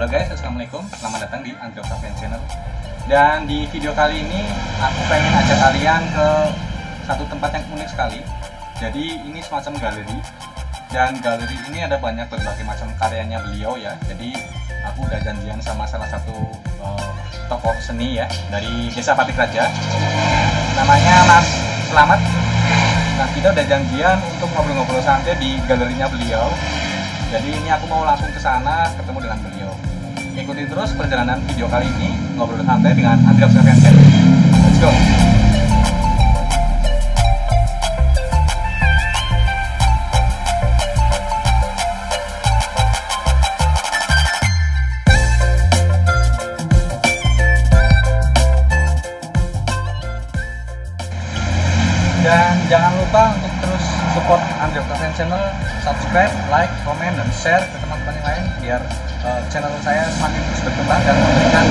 Halo guys, assalamualaikum. Selamat datang di Andrew Octavian Channel. Dan di video kali ini aku pengen ajak kalian ke satu tempat yang unik sekali. Jadi ini semacam galeri. Dan galeri ini ada banyak berbagai macam karyanya beliau ya. Jadi aku udah janjian sama salah satu tokoh seni ya dari Desa Patikraja. Namanya Mas Slamet. Nah, kita udah janjian untuk ngobrol-ngobrol santai di galerinya beliau. Jadi ini aku mau langsung ke sana ketemu dengan beliau. Ikuti terus perjalanan video kali ini ngobrol santai dengan Andrew Octavian Channel. Let's go. Dan jangan lupa untuk terus support Andrew Octavian Channel, subscribe, like, komen, dan share ke teman-teman yang lain biar channel saya semakin terus berkembang dan memberikan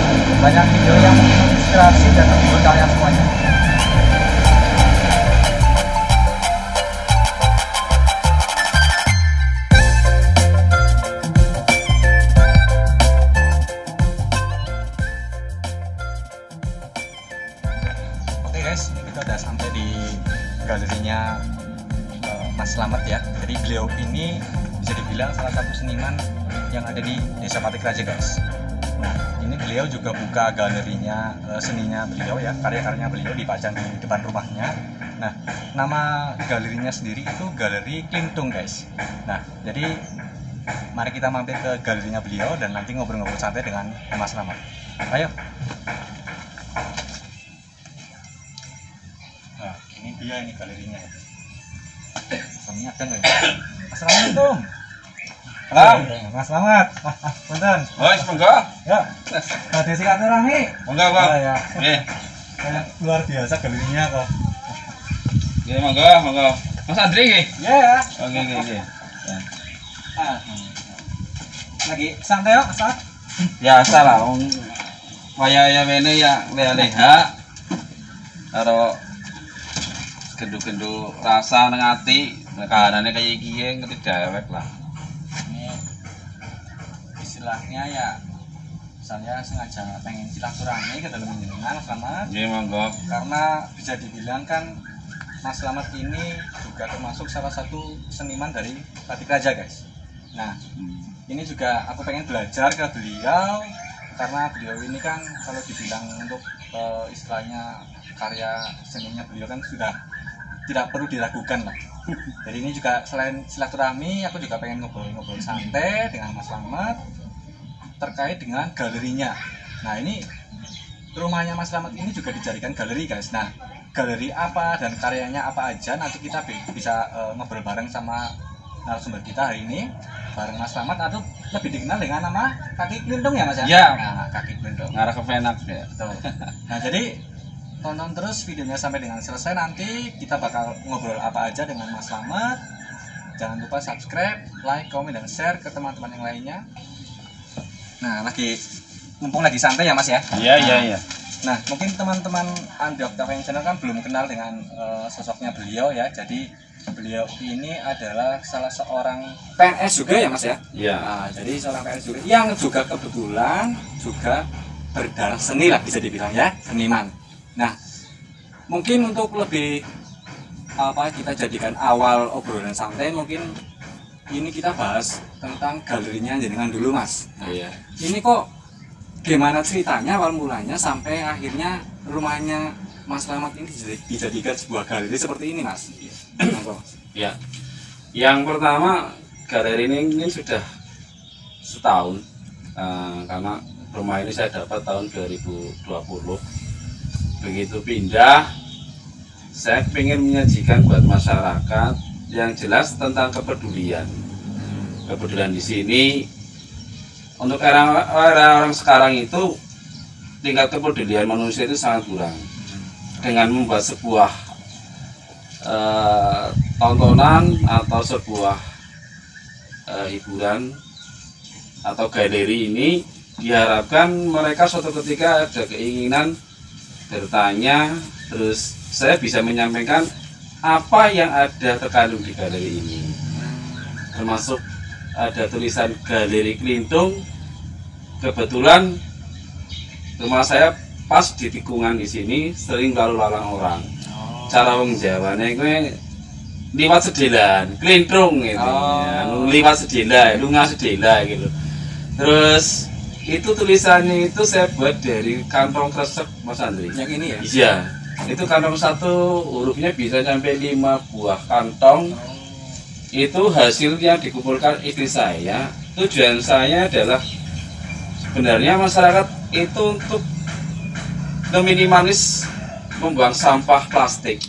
banyak video yang menginspirasi dan menghibur kalian semuanya. Oke guys, ini kita udah sampai di galerinya Mas Slamet ya. Jadi beliau ini bisa dibilang salah satu seniman yang ada di Desa Patikraja guys. Nah, ini beliau juga buka galerinya, seninya beliau ya, karya-karyanya beliau dipajang di depan rumahnya. Nah, nama galerinya sendiri itu Galeri Klintung guys. Nah, jadi mari kita mampir ke galerinya beliau dan nanti ngobrol-ngobrol santai dengan Mas Slamet. Ayo. Nah, ini dia ini galerinya. Suaminya ada nggak? Assalamualaikum. Salam. Mas Slamet. Punten. Oh, semoga. Ya. Badhe silaturahmi. Monggo, Pak. Ya. Nggih. Kayak luar biasa galerinya kok. Nggih, monggo, monggo. Mas Andri nggih. Ya. Oke, nggih. Lagi santai kok, Ustaz. Biasa lah wong waya mene ya leha-leha karo gendu-gendu rasa nang ati, kahanane kaya iki ngerti dewek lah. Ini istilahnya ya saya sengaja pengen silaturahmi ke dalam jenengan Mas Slamet. Nggih, monggo. Karena bisa dibilang kan Mas Slamet ini juga termasuk salah satu seniman dari Patikraja guys. Nah, ini juga aku pengen belajar ke beliau karena beliau ini kan kalau dibilang untuk istilahnya karya seninya beliau kan sudah tidak perlu diragukan lah. Jadi ini juga selain silaturahmi, aku juga pengen ngobrol-ngobrol santai dengan Mas Slamet terkait dengan galerinya. Nah, ini rumahnya Mas Slamet ini juga dijadikan galeri guys. Nah, galeri apa dan karyanya apa aja nanti kita bisa ngobrol bareng sama narasumber kita hari ini bareng Mas Slamet atau lebih dikenal dengan nama Kaki Klintung ya Mas ya? Iya. Nah, Kaki Klintung. Ngarah ke Venak ya. Betul. Nah, jadi tonton terus videonya sampai dengan selesai, nanti kita bakal ngobrol apa aja dengan Mas Slamet. Jangan lupa subscribe, like, komen, dan share ke teman-teman yang lainnya. Nah, mumpung lagi santai ya Mas ya? Iya. Nah, mungkin teman-teman Andrew Octavian Channel kan belum kenal dengan sosoknya beliau ya. Jadi beliau ini adalah salah seorang PNS juga ya Mas ya? Iya. Nah, jadi seorang PNS juga yang juga kebetulan juga berdarah seni lah bisa dibilang ya, seniman. Nah, mungkin untuk lebih kita jadikan awal obrolan santai, mungkin ini kita bahas tentang galerinya jenengan dulu Mas. Nah, Iya. ini kok gimana ceritanya awal mulanya sampai akhirnya rumahnya Mas Slamet ini dijadikan sebuah galeri seperti ini Mas? Ya. Yang pertama galeri ini sudah setahun karena rumah ini saya dapat tahun 2020. Begitu pindah, saya ingin menyajikan buat masyarakat yang jelas tentang kepedulian. Kepedulian di sini untuk orang sekarang itu tingkat kepedulian manusia itu sangat kurang. Dengan membuat sebuah tontonan atau sebuah hiburan atau galeri ini diharapkan mereka suatu ketika ada keinginan bertanya, terus saya bisa menyampaikan apa yang ada terkandung di galeri ini, termasuk ada tulisan Galeri Klintung kebetulan rumah saya pas di tikungan di sini sering lalu lalang orang. Cara wong Jawane kuwi liwat sedelan, klintrung gitu. Liwat sedela, lunga sedela gitu. Terus itu tulisannya itu saya buat dari kantong kresek Mas Andri. Yang ini ya? Iya. Itu kantong satu hurufnya bisa sampai 5 buah kantong. Itu hasil yang dikumpulkan istri saya. Tujuan saya adalah sebenarnya masyarakat itu untuk meminimalis membuang sampah plastik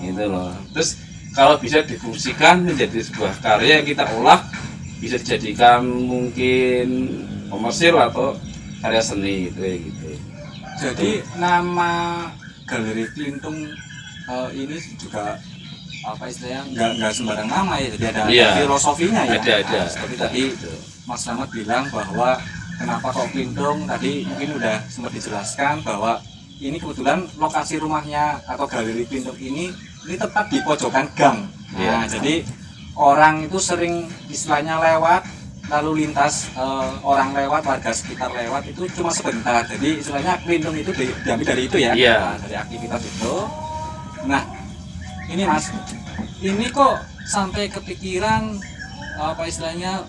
gitu loh. Terus kalau bisa difungsikan menjadi sebuah karya yang kita olah, bisa dijadikan mungkin komersil atau karya seni gitu. Jadi nama Galeri Klintung ini juga apa istilahnya nggak sembarang nama ya, jadi ada filosofinya ya. Ada. Seperti tadi Mas Slamet bilang bahwa kenapa kok Klintung, tadi mungkin udah sempat dijelaskan bahwa ini kebetulan lokasi rumahnya atau Galeri Klintung ini tepat di pojokan gang. Nah, jadi orang itu sering istilahnya lewat, lalu lintas orang lewat, warga sekitar lewat itu cuma sebentar. Jadi istilahnya Klintung itu diambil dari itu ya, dari aktivitas itu. Nah, ini Mas, ini kok sampai kepikiran apa istilahnya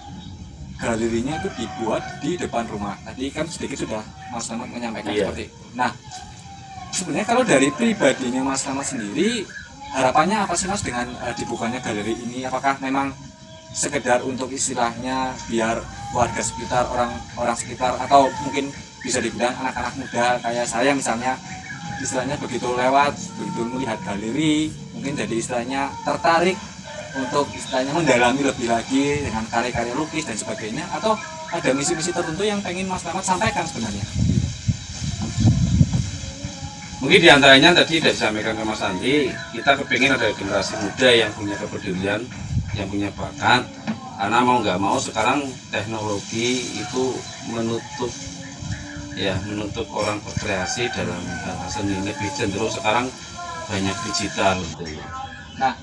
galerinya itu dibuat di depan rumah. Tadi kan sedikit sudah Mas Slamet menyampaikan seperti itu. Nah, sebenarnya kalau dari pribadinya Mas Slamet sendiri, harapannya apa sih Mas dengan dibukanya galeri ini? Apakah memang sekedar untuk istilahnya biar warga sekitar, orang sekitar, atau mungkin bisa dibilang anak-anak muda kayak saya misalnya, istilahnya begitu lewat, begitu melihat galeri, mungkin jadi istilahnya tertarik untuk istilahnya mendalami lebih lagi dengan karya-karya lukis dan sebagainya, atau ada misi-misi tertentu yang pengen Mas Slamet sampaikan sebenarnya? Mungkin diantaranya tadi sudah disampaikan ke Mas Andi, kita kepingin ada generasi muda yang punya kepedulian, yang punya bakat, karena mau nggak mau sekarang teknologi itu menutup orang berkreasi dalam seni, lebih cenderung sekarang banyak digital gitu. Nah,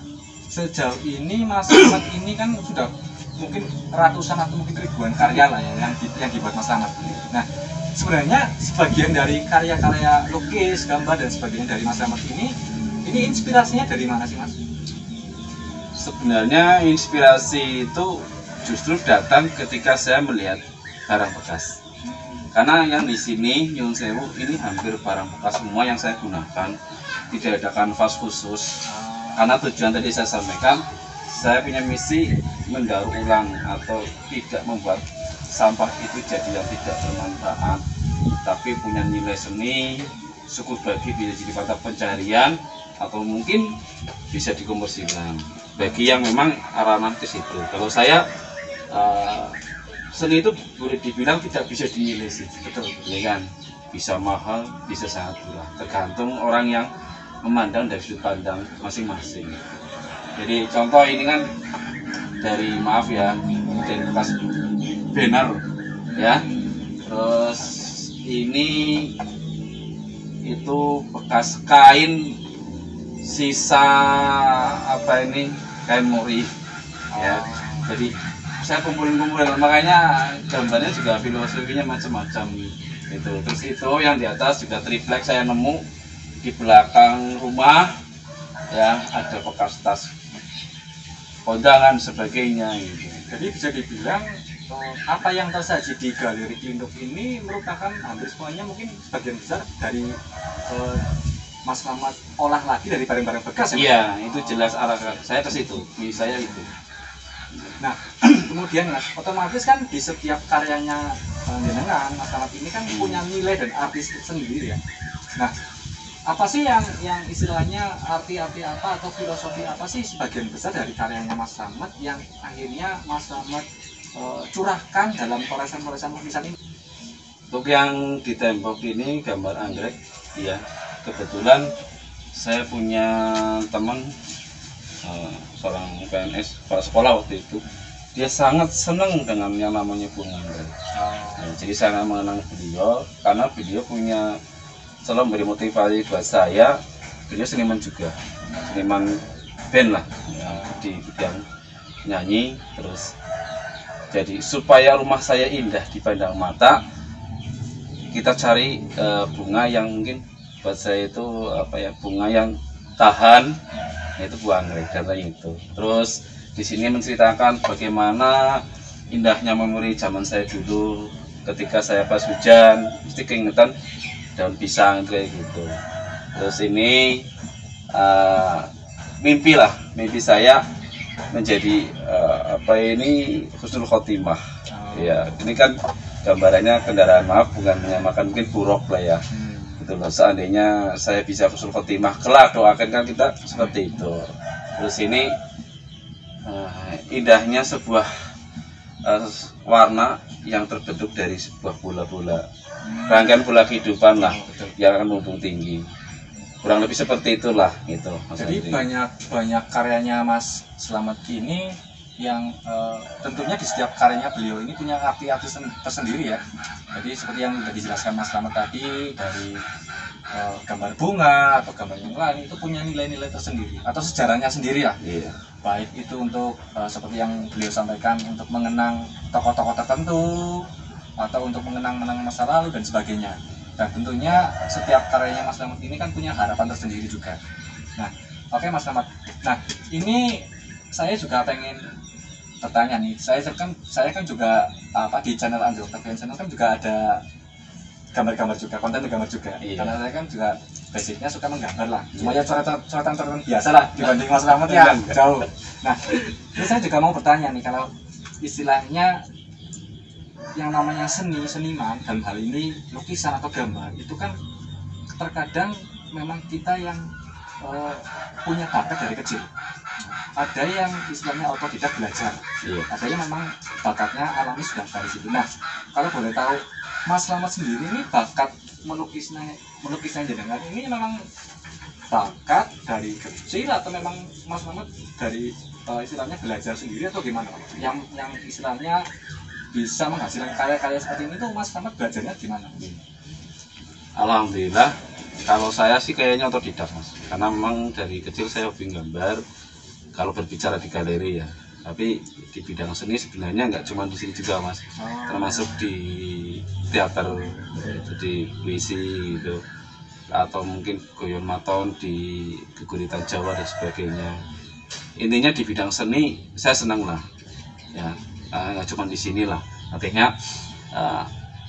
sejauh ini Mas Slamet ini kan sudah mungkin ratusan atau mungkin ribuan karya lah ya yang dibuat Mas Slamet. Nah, sebenarnya sebagian dari karya-karya lukis, gambar dan sebagainya dari Mas Slamet ini inspirasinya dari mana sih Mas? Sebenarnya inspirasi itu justru datang ketika saya melihat barang bekas. Karena yang di sini Nyun Sewu ini hampir barang bekas semua yang saya gunakan, tidak ada kanvas khusus. Karena tujuan tadi saya sampaikan, saya punya misi mendaur ulang atau tidak membuat sampah itu jadi yang tidak bermanfaat, tapi punya nilai seni, syukur bagi bisa jadi mata pencarian atau mungkin bisa dikomersilkan bagi yang memang arah ke situ. Kalau saya seni itu boleh dibilang tidak bisa dinilai sih, betul ya kan? Bisa mahal, bisa sangat murah, tergantung orang yang memandang dari sudut pandang masing-masing. Jadi contoh ini kan dari dari bekas banner ya, terus ini itu bekas kain sisa kain mori ya. Jadi saya kumpulin makanya gambarnya juga filosofinya macam-macam gitu. Terus itu yang di atas juga triplek saya nemu di belakang rumah ya, ada bekas tas kondangan sebagainya gitu. Jadi bisa dibilang apa yang tersaji di Galeri Klintung ini merupakan hampir semuanya mungkin sebagian besar dari Mas Slamet olah lagi dari barang-barang bekas ya? Iya, itu jelas arah saya ke situ, saya itu. Nah, kemudian Mas, otomatis kan di setiap karyanya jenengan Mas Slamet ini kan punya nilai dan artis sendiri ya. Nah, apa sih yang istilahnya arti-arti apa atau filosofi apa sih sebagian besar dari karyanya Mas Slamet yang akhirnya Mas Slamet curahkan dalam kolesan-kolesan lukisan ini? Untuk yang di tembok ini gambar anggrek ya, kebetulan saya punya teman seorang PNS kepala sekolah waktu itu, dia sangat senang dengan yang namanya bunga anggrek. Jadi saya mengenang beliau karena beliau punya selalu memberi motivasi buat saya. Beliau seniman juga, seniman band lah ya, di bidang nyanyi. Terus jadi supaya rumah saya indah dipandang mata, kita cari bunga yang mungkin buat saya itu apa ya, bunga yang tahan, yaitu buah anggrek katanya itu. Terus di sini menceritakan bagaimana indahnya memori zaman saya dulu ketika saya pas hujan mesti keingetan daun pisang kayak gitu. Terus ini mimpi saya menjadi apa ini husnul khotimah. Ya, ini kan gambarannya kendaraan, maaf bukan menyamakan, mungkin buruk lah ya. Gitu loh. Seandainya saya bisa husnul khotimah kelak, doakan kan kita seperti itu. Terus ini indahnya sebuah warna yang terbentuk dari sebuah bola-bola, rangkaian bola kehidupan lah yang akan melambung tinggi. Kurang lebih seperti itulah gitu. Jadi banyak karyanya Mas Slamet ini yang tentunya di setiap karyanya beliau ini punya arti-arti tersendiri ya. Jadi seperti yang sudah dijelaskan Mas Slamet tadi, dari gambar bunga atau gambar yang lain itu punya nilai-nilai tersendiri atau sejarahnya sendiri ya. Iya. Baik itu untuk seperti yang beliau sampaikan, untuk mengenang tokoh-tokoh tertentu atau untuk mengenang masa lalu dan sebagainya. Dan tentunya setiap karyanya Mas Slamet ini kan punya harapan tersendiri juga. Nah, oke Mas Slamet. Nah, ini saya juga pengen bertanya nih. Saya kan juga di channel Andrew Octavian Channel kan juga ada gambar-gambar juga, konten gambar juga. Iya. Karena saya kan juga basicnya suka menggambar lah. Cuma ya coretan biasa lah dibanding Mas Slamet ya jauh. Nah, ini saya juga mau bertanya nih, kalau istilahnya yang namanya seniman dalam hal ini lukisan atau gambar itu kan terkadang memang kita yang punya bakat dari kecil. Ada yang istilahnya otodidak belajar, ada yang memang bakatnya alami sudah dari situ. Nah, kalau boleh tahu Mas Slamet sendiri ini bakat melukisnya jenengan ini memang bakat dari kecil atau memang Mas Slamet dari istilahnya belajar sendiri atau gimana? Yang istilahnya bisa menghasilkan karya-karya seperti ini tuh Mas Slamet belajarnya gimana? Alhamdulillah, kalau saya sih kayaknya otodidak Mas, karena memang dari kecil saya hobi gambar. Kalau berbicara di galeri ya, tapi di bidang seni sebenarnya nggak cuma di sini juga Mas, termasuk di teater, di puisi gitu, atau mungkin goyon maton di keguritan Jawa dan sebagainya. Intinya di bidang seni saya senang lah, ya nggak cuma di sini lah. Artinya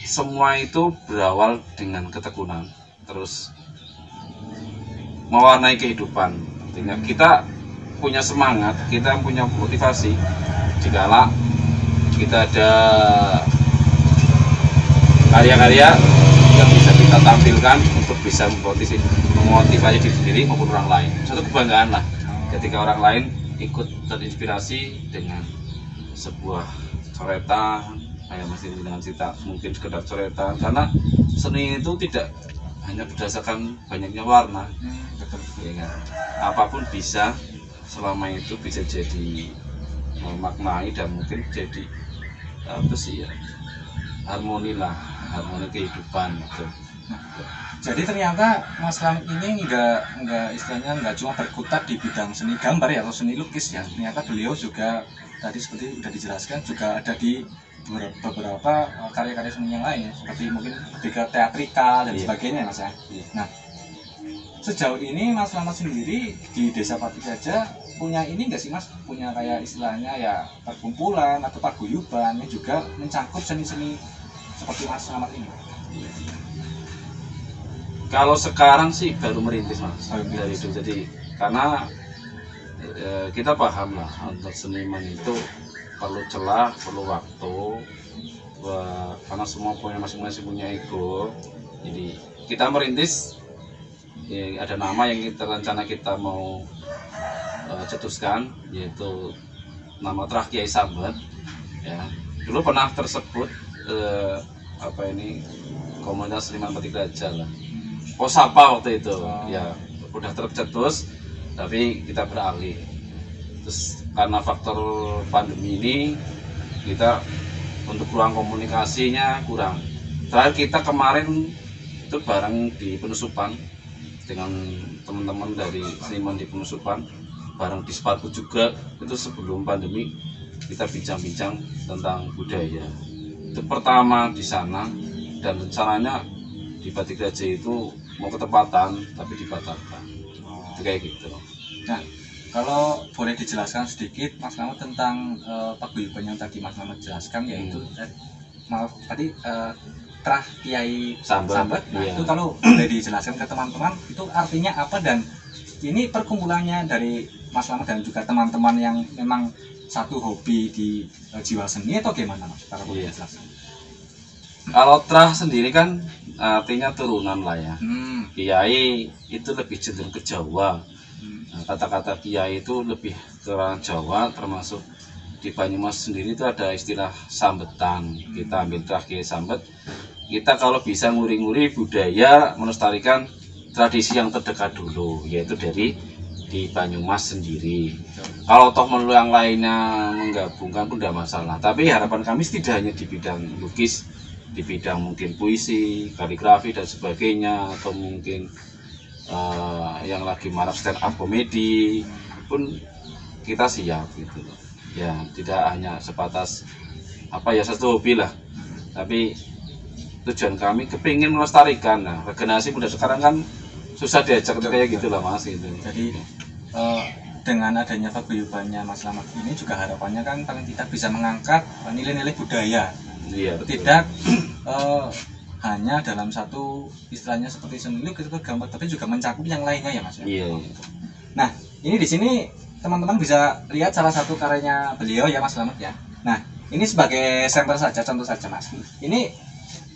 semua itu berawal dengan ketekunan, terus mewarnai kehidupan. Artinya kita punya semangat, kita punya motivasi jikalau kita ada karya-karya yang bisa kita tampilkan untuk bisa memotivasi diri sendiri maupun orang lain. Suatu kebanggaan lah ketika orang lain ikut terinspirasi dengan sebuah coretan, kayak masih dengan cerita mungkin sekedar coretan, karena seni itu tidak hanya berdasarkan banyaknya warna, ya kan? Apapun bisa, selama itu bisa jadi memaknai dan mungkin jadi apa sih ya, harmoni kehidupan gitu. Jadi ternyata Mas Slamet ini enggak istilahnya enggak cuma berkutat di bidang seni gambar ya atau seni lukis ya. Ternyata beliau juga tadi seperti sudah dijelaskan juga ada di beberapa karya-karya seni yang lain ya, seperti mungkin lebih ke teatrikal dan sebagainya Mas ya. Nah, sejauh ini Mas Slamet sendiri di Desa Pati Gajah punya ini enggak sih Mas? Punya kayak istilahnya ya perkumpulan atau paguyuban yang juga mencangkup seni-seni seperti Mas Slamet ini? Kalau sekarang sih baru merintis Mas, dari itu. Jadi karena kita paham lah untuk seniman itu perlu celah, perlu waktu, karena semua punya masing-masing punya ego. Jadi kita merintis, ya, ada nama yang rencana kita mau cetuskan, yaitu nama Trah Kiai Sambat. Ya, dulu pernah tersebut komunitas seniman Pati Gajah lah. Posapa waktu itu, ya udah tercetus, tapi kita beralih. Terus karena faktor pandemi ini, kita untuk ruang komunikasinya kurang. Terakhir kita kemarin itu bareng di Penusupan dengan teman-teman dari seniman di Penusupan, bareng di Sepatu juga. Itu sebelum pandemi kita bincang-bincang tentang budaya. Itu pertama di sana, dan rencananya di Batik Raja itu mau ketepatan tapi dibatalkan. Kayak gitu. Nah, kalau boleh dijelaskan sedikit Mas Slamet tentang paguyuban yang tadi Mas Slamet jelaskan, yaitu maaf tadi Trah Kiai Sambat. Nah, itu kalau boleh dijelaskan ke teman-teman itu artinya apa, dan ini perkumpulannya dari Mas Slamet dan juga teman-teman yang memang satu hobi di jiwa seni atau gimana Mas? Kalau boleh dijelaskan. Kalau Trah sendiri kan artinya turunan lah ya. Kiai itu lebih cenderung ke Jawa. Kata-kata kiai itu lebih ke orang Jawa, termasuk di Banyumas sendiri itu ada istilah sambetan. Kita ambil Trah Kiai Sambet. Kita kalau bisa nguri-nguri budaya, melestarikan tradisi yang terdekat dulu, yaitu dari di Banyumas sendiri. Kalau toh melu yang lainnya menggabungkan pun tidak masalah. Tapi harapan kami tidak hanya di bidang lukis, di bidang mungkin puisi, kaligrafi dan sebagainya, atau mungkin yang lagi marak stand up komedi pun kita siap gitu loh. Ya tidak hanya sebatas apa ya satu hobi lah, tapi tujuan kami kepingin melestarikan. Nah, regenerasi muda sekarang kan susah diajak kayak gitu lah Mas gitu. Jadi dengan adanya paguyubannya Mas Slamet ini juga harapannya kan paling tidak bisa mengangkat nilai-nilai budaya. Iya, tidak hanya dalam satu istilahnya seperti seni lukis atau gambar, tapi juga mencakup yang lainnya ya Mas. Iya. Nah, ini di sini teman-teman bisa lihat salah satu karyanya beliau ya Mas Slamet ya. Nah, ini sebagai sampel saja, contoh saja Mas. Ini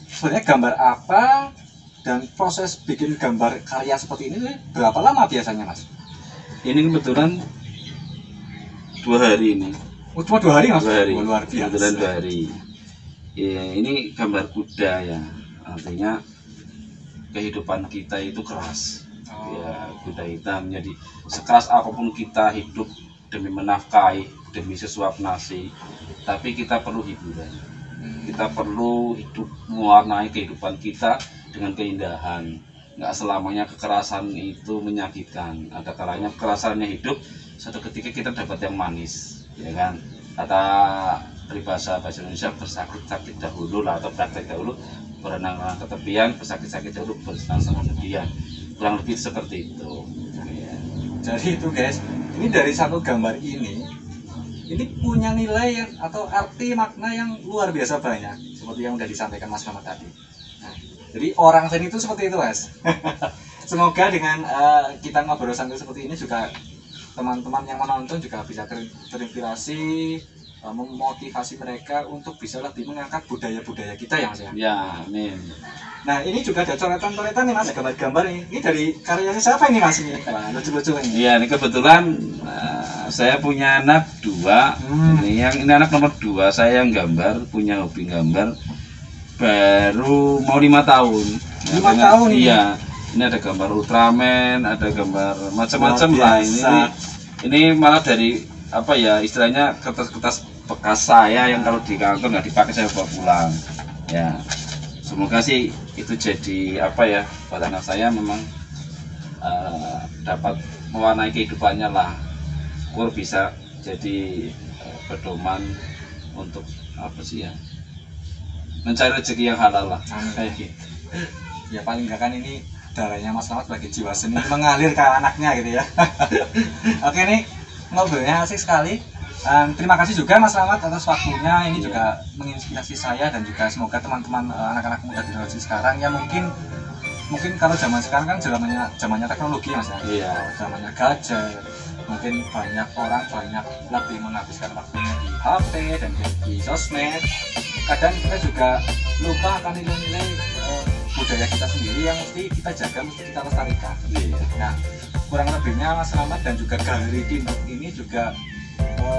sebenarnya gambar apa dan proses bikin gambar karya seperti ini berapa lama biasanya Mas? Ini kebetulan 2 hari ini. Oh, cuma 2 hari Mas? 2 hari. Oh, luar biasa. Kebetulan 2 hari. Ya, ini gambar kuda ya. Artinya kehidupan kita itu keras. Ya, kuda hitam. Jadi sekeras apapun kita hidup demi menafkahi, demi sesuap nasi, tapi kita perlu hiburan. Kita perlu hidup mewarnai kehidupan kita dengan keindahan. Nggak selamanya kekerasan itu menyakitkan. Ada kalanya kekerasannya hidup, suatu ketika kita dapat yang manis, ya kan? Kata bahasa Indonesia, bersakit-sakit dahulu lah, atau praktek dahulu, berenang-renang ke tepian, bersakit-sakit dahulu, bersenang-senang kemudian. Kurang lebih seperti itu. Ya. Jadi itu guys, ini dari satu gambar ini punya nilai yang, atau arti makna yang luar biasa banyak, seperti yang sudah disampaikan Mas Slamet tadi. Nah, jadi orang seni itu seperti itu Mas. Semoga dengan kita ngobrol santai seperti ini juga teman-teman yang menonton juga bisa terinspirasi, memotivasi mereka untuk bisa lebih mengangkat budaya-budaya kita ya Mas ya. Ya, amin. Nah, ini juga ada coretan-coretan nih Mas, gambar-gambar ini. Ini dari karyanya siapa ini Mas ini? Wah, lucu-lucu ini. Iya, ini kebetulan saya punya anak 2. Ini anak nomor 2, saya yang gambar, punya hobi gambar. Baru mau 5 tahun. 5 tahun ini. Iya. Ini ada gambar Ultraman, ada gambar macam-macam lah ini malah dari apa ya istilahnya kertas-kertas bekas saya yang kalau di kantor nggak dipakai saya bawa pulang. Ya, semoga sih itu jadi apa ya buat anak saya memang dapat mewarnai kehidupannya lah. Kur bisa jadi pedoman untuk apa sih ya mencari rezeki yang halal lah. Kayak gitu. Ya paling enggak kan ini darahnya Mas Slamet sebagai jiwa seni mengalir ke anaknya gitu ya. Oke nih, ngobrolnya asik sekali. Terima kasih juga Mas Slamet atas waktunya. Ini juga menginspirasi saya dan juga semoga teman-teman anak-anak muda generasi sekarang ya mungkin kalau zaman sekarang kan zamannya teknologi Mas ya. Iya. Zamannya gadget. Mungkin banyak orang lebih menghabiskan waktunya di HP dan di sosmed. Kadang kita juga lupa akan nilai-nilai budaya kita sendiri yang mesti kita jaga, mesti kita lestarikan. Nah, kurang lebihnya Mas Slamet dan juga Galeri Timbuk ini juga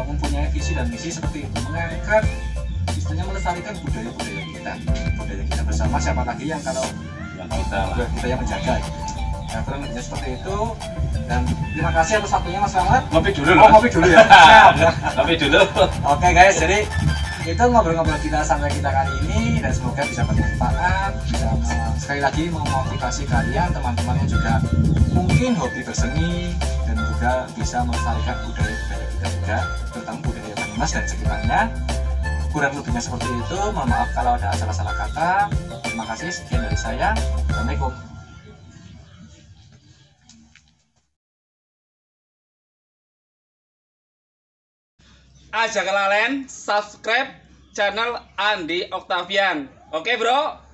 mempunyai visi dan misi seperti itu, mengangkat istilahnya melestarikan budaya kita bersama, siapa lagi yang kalau kita yang menjaga. Nah, kurang lebihnya seperti itu. Dan terima kasih atas waktunya Mas Slamet. Ngopi dulu. Ngopi dulu ya. Siap. Ngopi dulu. Oke guys, jadi itu ngobrol-ngobrol kita sampai kita kali ini dan semoga bisa bermanfaat, bisa sekali lagi memotivasi kalian teman-teman yang juga mungkin hobi berseni dan juga bisa melestarikan budaya kita juga, terutama budaya Banyumas dan sekitarnya. kurang lebihnya seperti itu. Mohon maaf kalau ada salah-salah kata. Terima kasih, sekian dari saya. Assalamualaikum. Aja kelalen subscribe channel Andi Octavian. Oke bro.